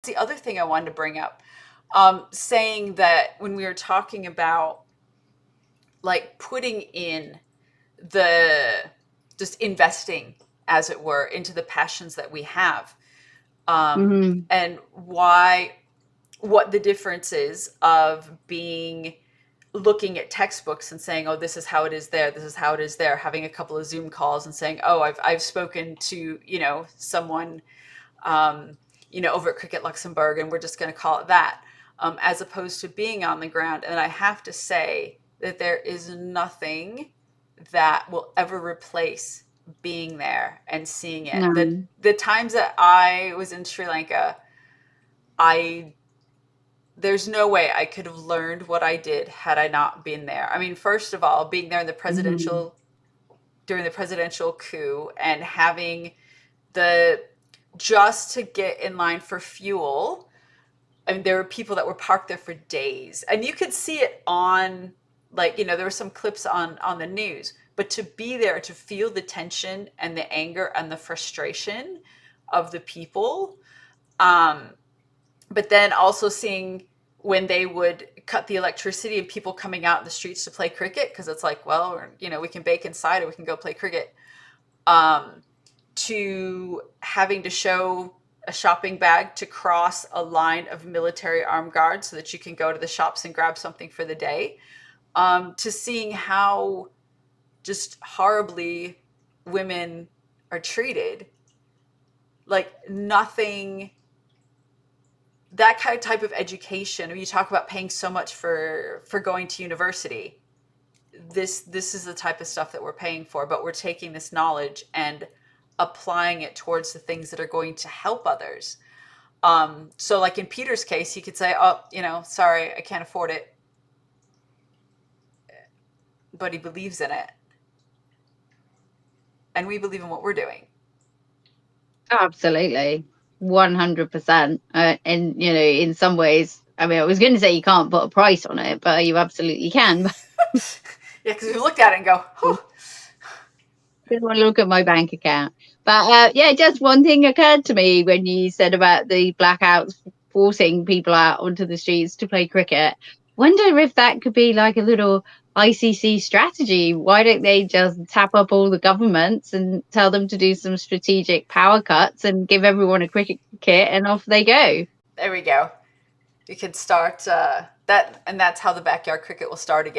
the other thing I wanted to bring up, saying that when we were talking about like putting in the just investing, as it were, into the passions that we have, Hmm. and why what the difference is of being looking at textbooks and saying, oh, this is how it is there, this is how it is there, having a couple of Zoom calls and saying, oh, I've spoken to, someone, um, over at Cricket Luxembourg, and we're just going to call it that, as opposed to being on the ground. And I have to say that there is nothing that will ever replace being there and seeing it. The No. the times that I was in Sri Lanka, I there's no way I could have learned what I did had I not been there. I mean, first of all, being there in the Hmm. presidential during the presidential coup and having the just to get in line for fuel. I mean, there were people that were parked there for days, and you could see it on, like, there were some clips on the news. But to be there, to feel the tension and the anger and the frustration of the people, um, but then also seeing when they would cut the electricity and people coming out in the streets to play cricket, because it's like, well, we can bake inside or we can go play cricket, um, to having to show a shopping bag to cross a line of military armed guards so that you can go to the shops and grab something for the day, to seeing how just horribly women are treated. Like, nothing, that kind of type of education. When you talk about paying so much for going to university, this is the type of stuff that we're paying for, but we're taking this knowledge and applying it towards the things that are going to help others. So like in Peter's case, he could say, oh, sorry, I can't afford it, but he believes in it, and we believe in what we're doing. Absolutely. 100%. And, in some ways, I mean, I was going to say you can't put a price on it, but you absolutely can. Yeah, because we looked at it and go, oh, Didn't want to look at my bank account. But yeah, just one thing occurred to me when you said about the blackouts forcing people out onto the streets to play cricket. Wonder if that could be like a little ICC strategy. Why don't they just tap up all the governments and tell them to do some strategic power cuts and give everyone a cricket kit and off they go? there we go. We could start that, and that's how the backyard cricket will start again.